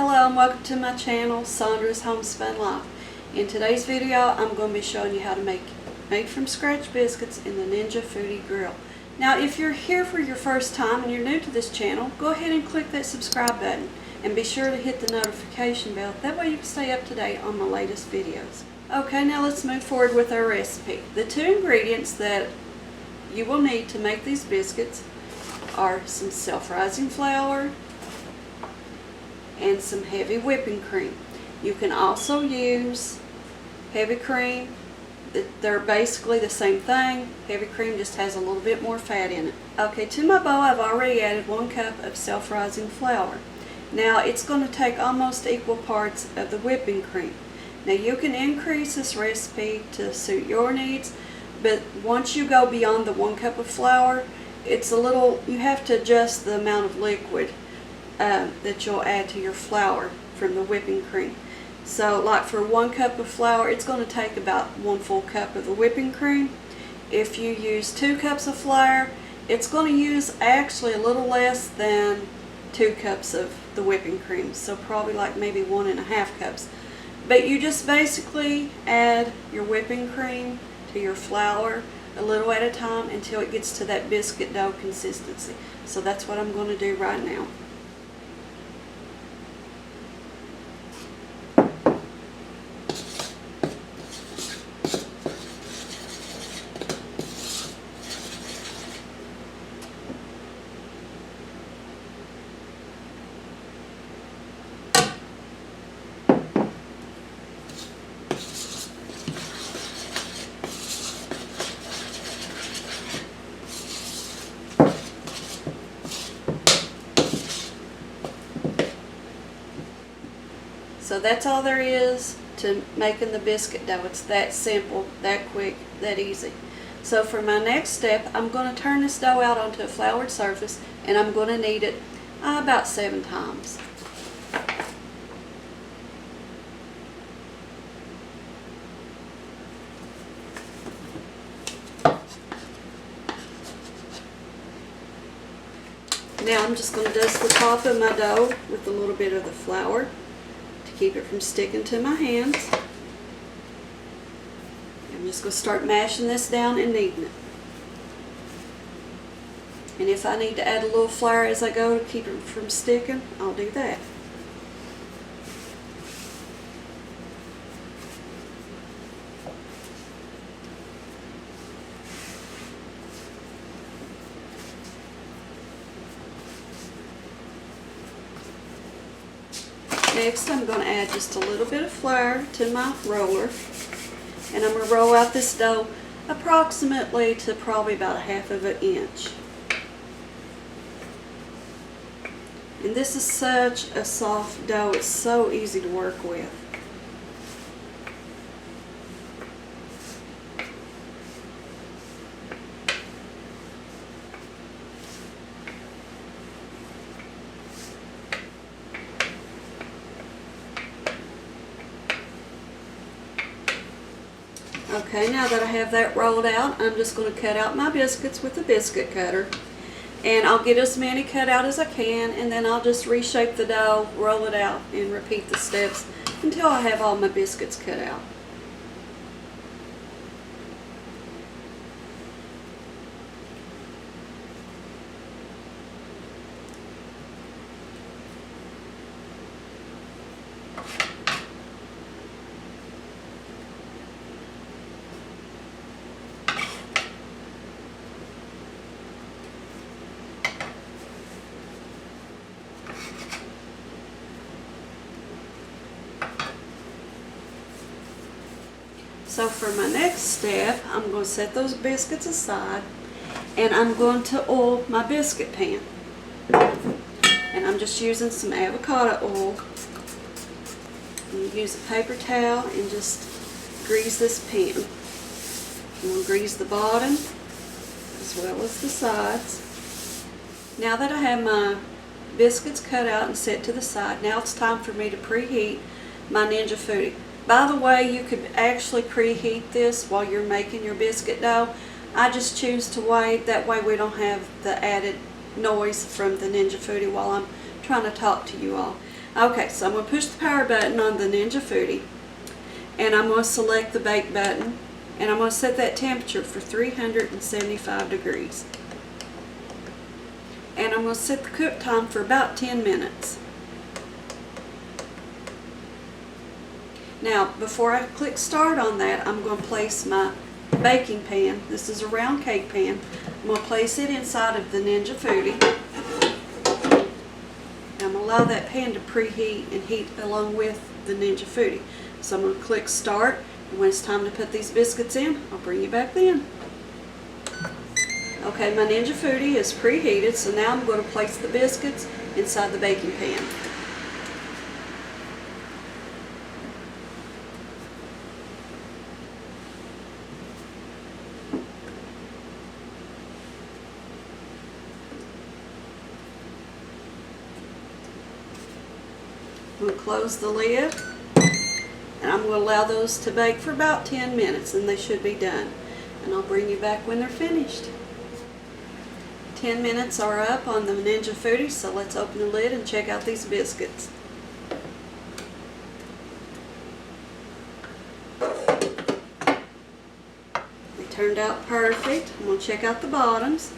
Hello and welcome to my channel, Sandra's Homespun Life. In today's video, I'm going to be showing you how to make made from scratch biscuits in the Ninja Foodi grill. Now, if you're here for your first time and you're new to this channel, go ahead and click that subscribe button and be sure to hit the notification bell. That way you can stay up to date on my latest videos. Okay, now let's move forward with our recipe. The two ingredients that you will need to make these biscuits are some self-rising flour and some heavy whipping cream. You can also use heavy cream. They're basically the same thing. Heavy cream just has a little bit more fat in it. Okay, to my bowl I've already added 1 cup of self-rising flour. Now it's going to take almost equal parts of the whipping cream. Now you can increase this recipe to suit your needs, but once you go beyond the 1 cup of flour, it's a little, you have to adjust the amount of liquid that you'll add to your flour from the whipping cream. So like for 1 cup of flour, it's going to take about 1 full cup of the whipping cream. If you use 2 cups of flour, it's going to use actually a little less than 2 cups of the whipping cream, so probably like maybe 1.5 cups. But you just basically add your whipping cream to your flour a little at a time until it gets to that biscuit dough consistency. So that's what I'm going to do right now. So that's all there is to making the biscuit dough. It's that simple, that quick, that easy. So for my next step, I'm going to turn this dough out onto a floured surface, and I'm going to knead it about 7 times. Now I'm just going to dust the top of my dough with a little bit of the flour to keep it from sticking to my hands. I'm just going to start mashing this down and kneading it. And if I need to add a little flour as I go to keep it from sticking, I'll do that. Next, I'm going to add just a little bit of flour to my roller, and I'm going to roll out this dough approximately to probably about 1/2 inch. And this is such a soft dough, it's so easy to work with. Okay, now that I have that rolled out, I'm just going to cut out my biscuits with a biscuit cutter. And I'll get as many cut out as I can, and then I'll just reshape the dough, roll it out, and repeat the steps until I have all my biscuits cut out. So for my next step, I'm going to set those biscuits aside, and I'm going to oil my biscuit pan. And I'm just using some avocado oil. I'm going to use a paper towel and just grease this pan. I'm going to grease the bottom as well as the sides. Now that I have my biscuits cut out and set to the side, now it's time for me to preheat my Ninja Foodi. By the way, you could actually preheat this while you're making your biscuit dough. I just choose to wait, that way we don't have the added noise from the Ninja Foodi while I'm trying to talk to you all. Okay, so I'm going to push the power button on the Ninja Foodi, and I'm going to select the bake button, and I'm going to set that temperature for 375 degrees. And I'm going to set the cook time for about 10 minutes. Now, before I click start on that, I'm going to place my baking pan. This is a round cake pan. I'm going to place it inside of the Ninja Foodi. I'm going to allow that pan to preheat and heat along with the Ninja Foodi. So I'm going to click start, and when it's time to put these biscuits in, I'll bring you back then. Okay, my Ninja Foodi is preheated, so now I'm going to place the biscuits inside the baking pan. I'm going to close the lid, and I'm going to allow those to bake for about 10 minutes, and they should be done. And I'll bring you back when they're finished. 10 minutes are up on the Ninja Foodi, so let's open the lid and check out these biscuits. They turned out perfect. I'm going to check out the bottoms.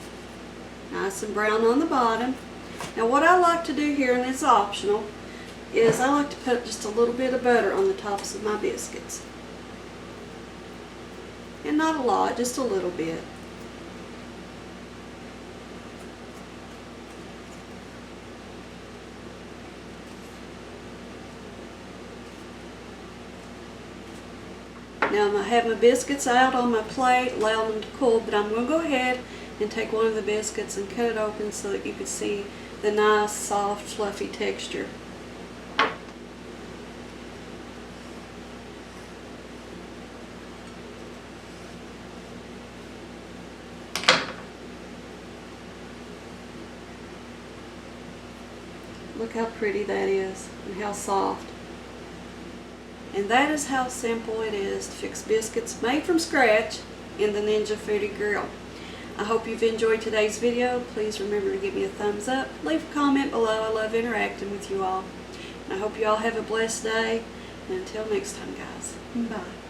Nice and brown on the bottom. Now what I like to do here, and it's optional, is I like to put just a little bit of butter on the tops of my biscuits. And not a lot, just a little bit. Now I have my biscuits out on my plate, allow them to cool, but I'm going to go ahead and take one of the biscuits and cut it open so that you can see the nice, soft, fluffy texture. Look how pretty that is and how soft. And that is how simple it is to fix biscuits made from scratch in the Ninja Foodi grill. I hope you've enjoyed today's video. Please remember to give me a thumbs up. Leave a comment below. I love interacting with you all. And I hope you all have a blessed day. And until next time, guys. Bye.